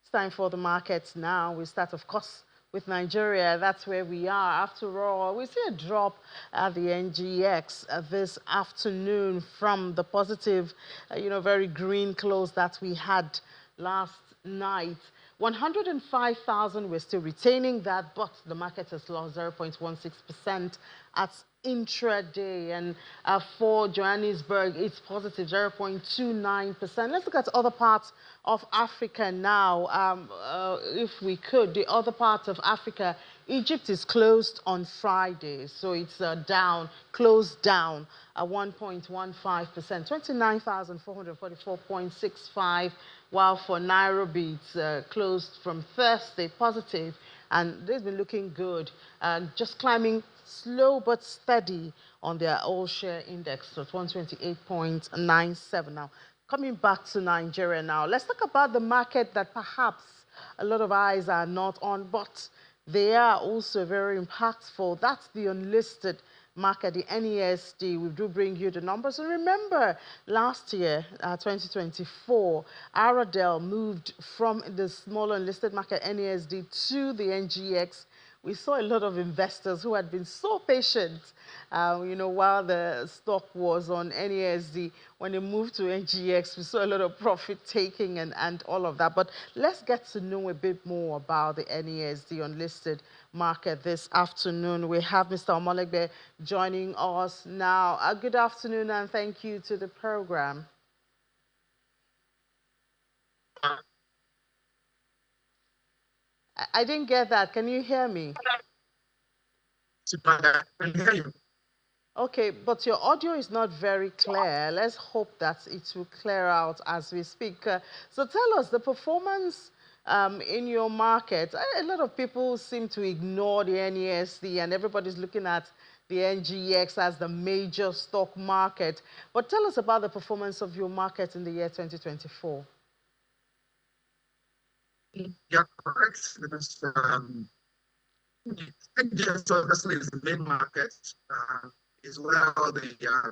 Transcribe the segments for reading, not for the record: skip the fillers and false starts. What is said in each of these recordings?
It's time for the markets now. We start, of course, with Nigeria. That's where we are. After all, we see a drop at the NGX this afternoon from the positive, very green close that we had last night. 105,000, we're still retaining that, but the market has lost 0.16% at intraday. And for Johannesburg, it's positive 0.29%. Let's look at other parts of Africa now. If we could, the other parts of Africa, Egypt is closed on Friday, so it's closed down at 1.15%, 29,444.65, while for Nairobi, it's closed from Thursday positive, and they've been looking good, just climbing slow but steady on their all-share index, so 128.97 now. Coming back to Nigeria now, let's talk about the market that perhaps a lot of eyes are not on, but they are also very impactful. That's the unlisted market, the NASD. We do bring you the numbers. And remember, last year, 2024, Aradel moved from the small unlisted market, NASD, to the NGX. We saw a lot of investors who had been so patient, while the stock was on NASD. When they moved to NGX, we saw a lot of profit taking and all of that. But let's get to know a bit more about the NASD unlisted market this afternoon. We have Mr. Omolegbe joining us now. Good afternoon and thank you to the program. I didn't get that. Can you hear me? I can hear you. Okay, but your audio is not very clear. Let's hope that it will clear out as we speak. So tell us the performance in your market. A lot of people seem to ignore the NASD and everybody's looking at the NGX as the major stock market. But tell us about the performance of your market in the year 2024. Yeah, correct. Because NGX obviously is the main market, is where all the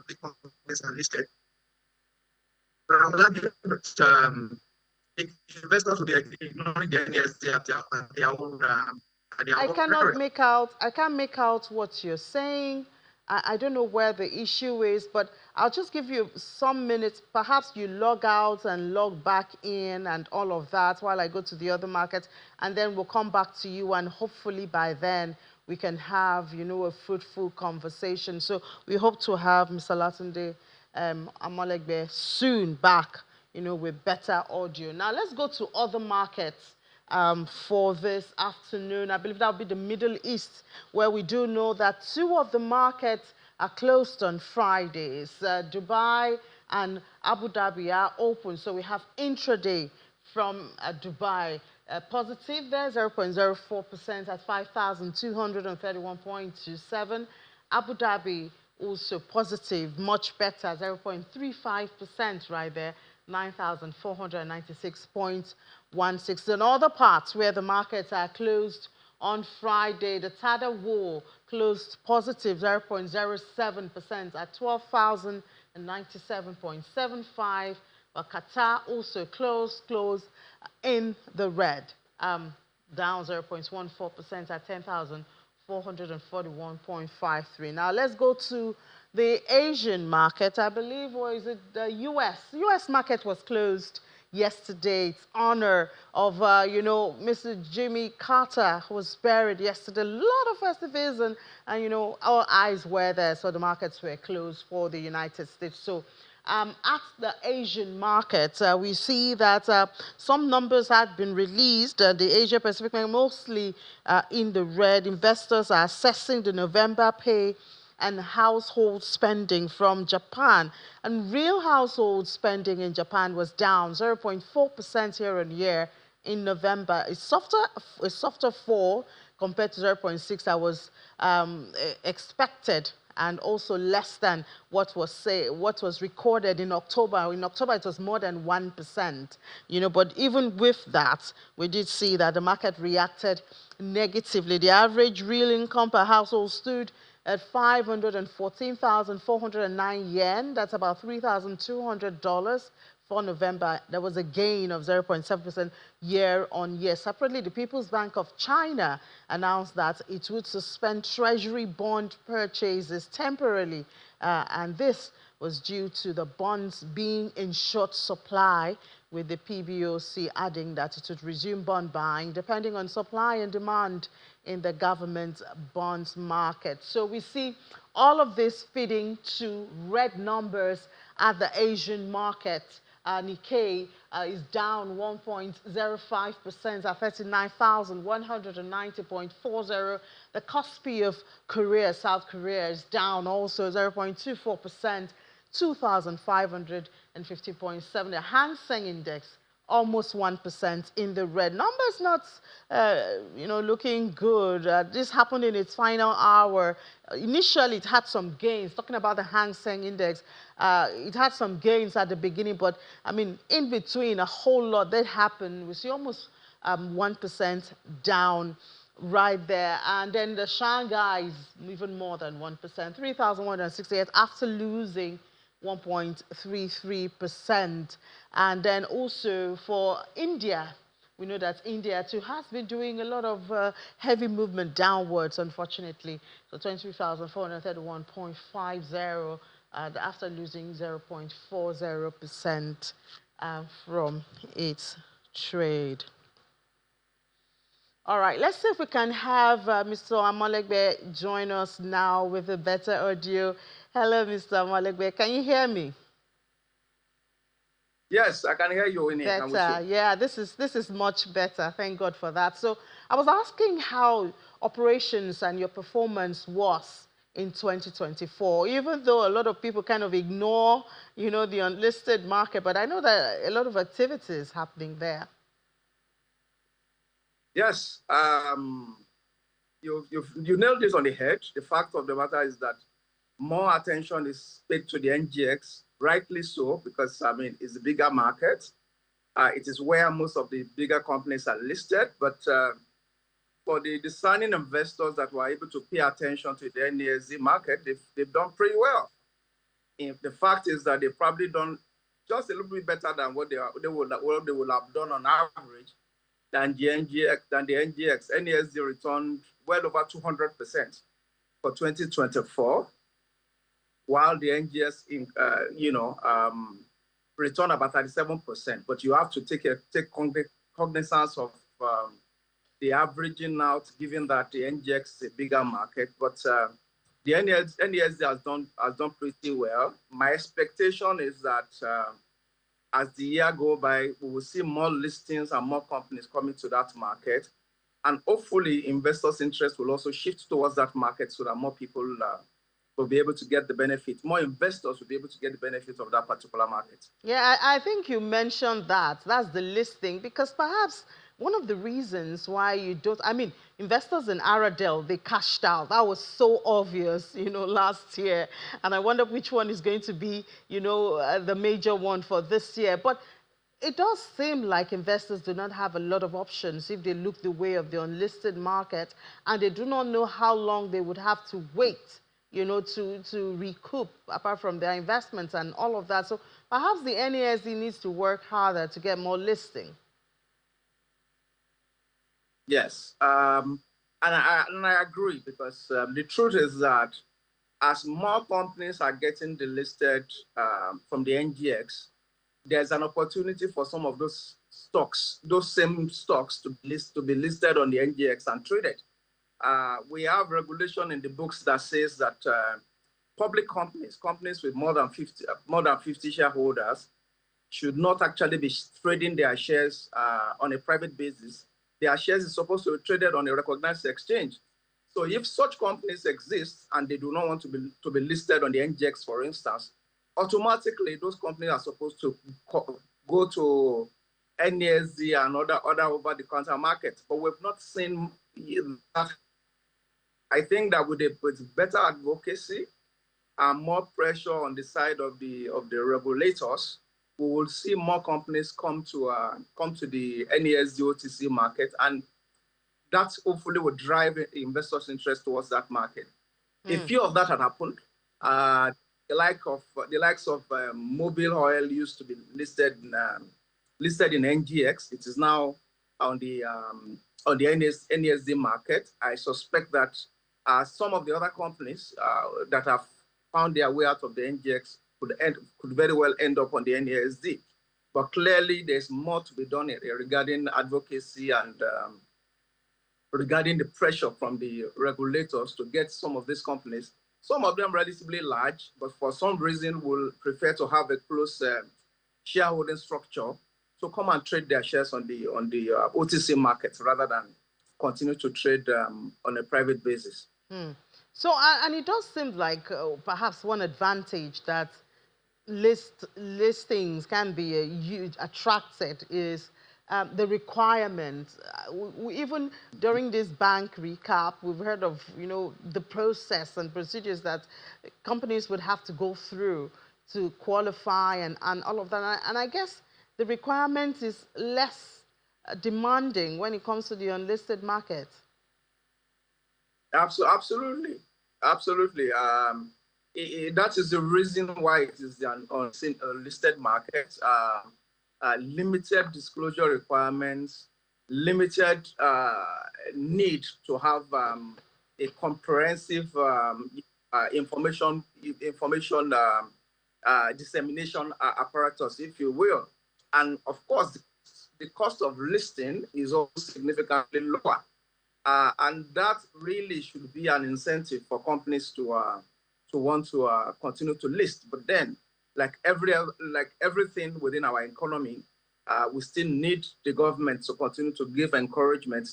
big companies are listed. But I'm glad that investors will be ignoring the NASD at their own. I can't make out what you're saying. I don't know where the issue is, but I'll just give you some minutes. Perhaps you log out and log back in and all of that while I go to the other market, and then we'll come back to you, and hopefully by then we can have, a fruitful conversation. So we hope to have Mr. Latunde Amolegbe soon back, with better audio. Now let's go to other markets. For this afternoon, I believe that will be the Middle East, where we do know that two of the markets are closed on Fridays. Dubai and Abu Dhabi are open, so we have intraday from Dubai. Positive there, 0.04% at 5,231.27. Abu Dhabi also positive, much better, 0.35% right there, 9,496.16. In other parts where the markets are closed on Friday, the Tadawul closed positive 0.07% at 12,097.75. But Qatar also closed in the red, down 0.14% at 10,441.53. Now let's go to the Asian market. I believe, or is it the US? The US market was closed yesterday. It's honor of, Mr. Jimmy Carter, who was buried yesterday. A lot of festivals and our eyes were there, so the markets were closed for the United States. So at the Asian market, we see that some numbers had been released. The Asia Pacific market mostly in the red. Investors are assessing the November pay and household spending from Japan. And real household spending in Japan was down 0.4% year on year in November. It's a softer fall compared to 0.6 that was expected, and also less than what was recorded in October. In October, it was more than 1%. But even with that, we did see that the market reacted negatively. The average real income per household stood at 514,409 yen. That's about $3,200 for November, there was a gain of 0.7% year on year. Separately, the People's Bank of China announced that it would suspend treasury bond purchases temporarily, and this was due to the bonds being in short supply, with the PBOC adding that it would resume bond buying depending on supply and demand in the government bonds market. So we see all of this feeding to red numbers at the Asian market. Nikkei is down 1.05% at 39,190.40. The Kospi of Korea, South Korea, is down also 0.24%, 2,550.7. The Hang Seng Index almost 1% in the red. Numbers not, looking good. This happened in its final hour. Initially, it had some gains. Talking about the Hang Seng Index, it had some gains at the beginning, but I mean, in between, a whole lot that happened. We see almost 1% down right there. And then the Shanghai is even more than 1%, 3,168 after losing 1.33%. And then also for India, we know that India too has been doing a lot of heavy movement downwards, unfortunately. So 23,431.50 after losing 0.40% from its trade. All right, let's see if we can have Mr. Amolegbe join us now with a better audio. Hello, Mr. Amolegbe. Can you hear me? Yes, I can hear you, Winnie. Better, yeah, this is much better. Thank God for that. So I was asking how operations and your performance was in 2024, even though a lot of people kind of ignore, the unlisted market, but I know that a lot of activities happening there. Yes, you nailed this on the head. The fact of the matter is that more attention is paid to the NGX, rightly so, because it's the bigger market. It is where most of the bigger companies are listed, but for the discerning investors that were able to pay attention to the NASD market, they've done pretty well. The fact is that they've probably done just a little bit better than what they would have done on average than the NGX. NASD returned well over 200% for 2024, while the NGX returned about 37%. But you have to take cognizance of the averaging out, given that the NGX is a bigger market. But the NASD has done pretty well. My expectation is that as the year goes by, we will see more listings and more companies coming to that market. And hopefully, investors' interest will also shift towards that market so that more people will be able to get the benefit. More investors will be able to get the benefit of that particular market. Yeah, I think you mentioned that. That's the listing, because perhaps one of the reasons why you don't, investors in Aradel, they cashed out. That was so obvious, last year. And I wonder which one is going to be, the major one for this year. But it does seem like investors do not have a lot of options if they look the way of the unlisted market, and they do not know how long they would have to wait, to recoup, apart from their investments and all of that. So perhaps the NASD needs to work harder to get more listing. Yes, and I agree, because the truth is that as more companies are getting delisted from the NGX, there's an opportunity for some of those stocks, those same stocks, to be listed on the NGX and traded. We have regulation in the books that says that public companies with more than 50 shareholders, should not actually be trading their shares on a private basis. Their shares is supposed to be traded on a recognized exchange. So if such companies exist and they do not want to be listed on the NGX, for instance, automatically those companies are supposed to go to NASD and other over-the-counter markets. But we've not seen that. I think that with better advocacy and more pressure on the side of the regulators, we will see more companies come to the NASD OTC market, and that hopefully will drive investors' interest towards that market. If few of that had happened, the likes of Mobil Oil used to be listed in NGX. It is now on the NASD market. I suspect that some of the other companies that have found their way out of the NGX could very well end up on the NASD. But clearly, there's more to be done regarding advocacy and regarding the pressure from the regulators to get some of these companies, some of them relatively large, but for some reason will prefer to have a close shareholding structure to come and trade their shares on the OTC market rather than continue to trade on a private basis. So, and it does seem like perhaps one advantage that listings can be a huge attracted is the requirements. Even during this bank recap, we've heard of the process and procedures that companies would have to go through to qualify and all of that. And I guess the requirement is less demanding when it comes to the unlisted market. Absolutely. That is the reason why it is an unlisted market. Limited disclosure requirements, limited need to have a comprehensive information dissemination apparatus, if you will. And of course, the cost of listing is also significantly lower. And that really should be an incentive for companies to want to continue to list. But then, like everything within our economy, we still need the government to continue to give encouragement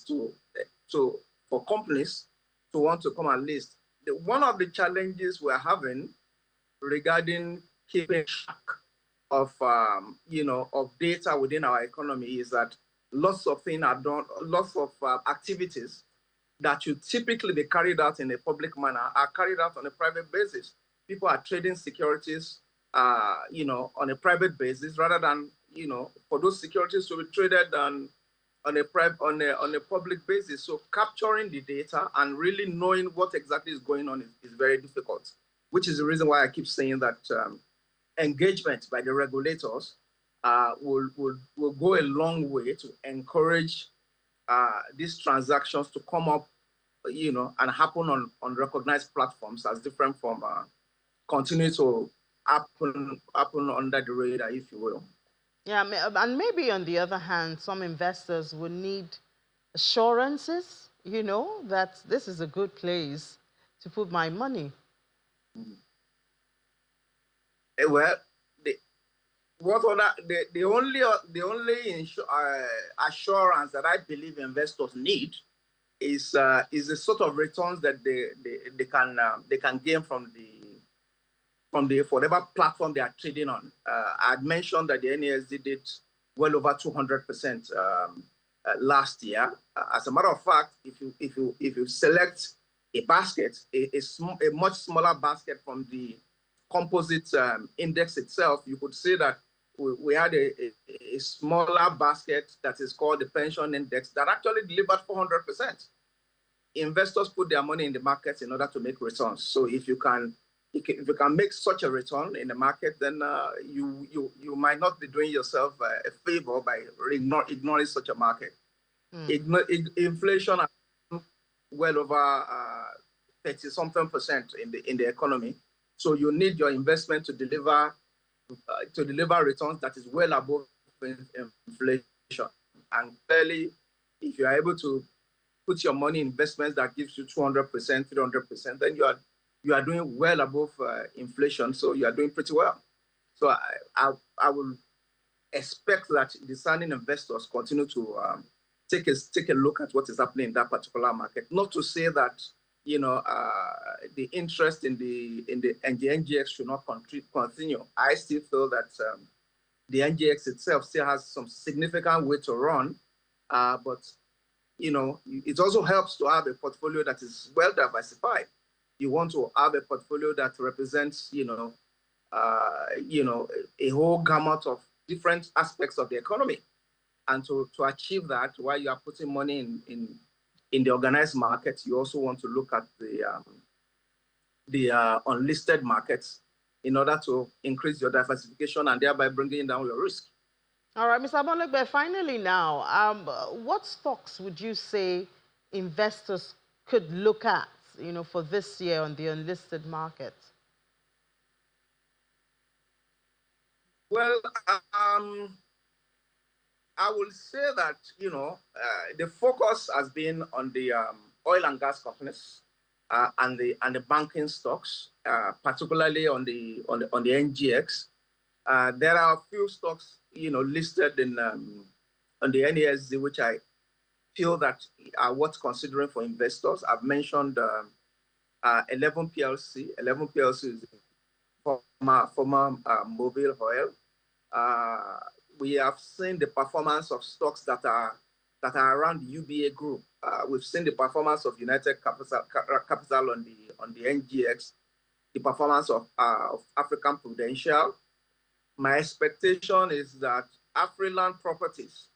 for companies to want to come and list. One of the challenges we're having regarding keeping track of data within our economy is that lots of things are done, lots of activities that should typically be carried out in a public manner are carried out on a private basis. People are trading securities, on a private basis rather than, for those securities to be traded on a public basis. So capturing the data and really knowing what exactly is going on is very difficult, which is the reason why I keep saying that engagement by the regulators will go a long way to encourage these transactions to come up, and happen on recognized platforms as different from continue to happen under the radar, if you will. Yeah, and maybe on the other hand, some investors will need assurances, that this is a good place to put my money. Well, the only assurance that I believe investors need is the sort of returns that they can gain from whatever platform they are trading on. I'd mentioned that the NASD did well over 200% last year. As a matter of fact, if you select a basket, a much smaller basket from the composite index itself, you could say that we had a smaller basket that is called the pension index that actually delivered 400%. Investors put their money in the markets in order to make returns. So if you can make such a return in the market, then you might not be doing yourself a favor by ignoring such a market. Inflation well over 30-something% in the economy. So you need your investment to deliver returns that is well above inflation. And clearly, if you are able to put your money in investments that gives you 200%, 300%, then you are doing well above inflation. So you are doing pretty well. So I will expect that discerning investors continue to take a look at what is happening in that particular market. Not to say that the interest in the NGX should not continue. I still feel that the NGX itself still has some significant way to run, but it also helps to have a portfolio that is well diversified. You want to have a portfolio that represents a whole gamut of different aspects of the economy, and to achieve that, while you are putting money in the organized market, you also want to look at the unlisted markets in order to increase your diversification and thereby bringing down your risk. All right, Mr. Abonlegbe, finally now, what stocks would you say investors could look at, for this year on the unlisted market? Well, I will say that, the focus has been on the oil and gas companies and the banking stocks, particularly on the NGX. There are a few stocks, listed on the NASD, which I feel that are worth considering for investors. I've mentioned 11 PLC. 11 PLC is former mobile oil. We have seen the performance of stocks that are around the UBA group. We've seen the performance of United Capital on the NGX, the performance of African Prudential. My expectation is that Afriland Properties,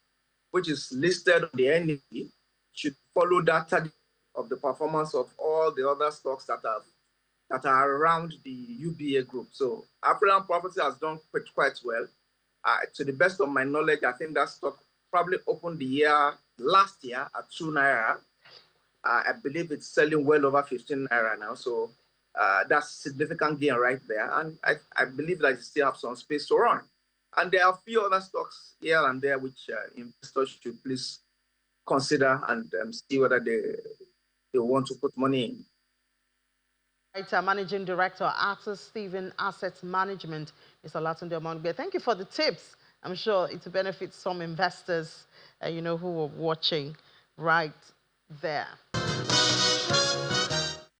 which is listed on the NASD, should follow that target of the performance of all the other stocks that are around the UBA group. So Afriland Properties has done quite well. To the best of my knowledge, I think that stock probably opened the year last year at 2 naira. I believe it's selling well over 15 naira now. So that's significant gain right there. And I believe that you still have some space to run. And there are a few other stocks here and there which investors should please consider and see whether they want to put money in. Right, Managing Director, Access Stephen Asset Management, Mr. Latunde Omongbe. Thank you for the tips. I'm sure it will benefit some investors, who are watching right there.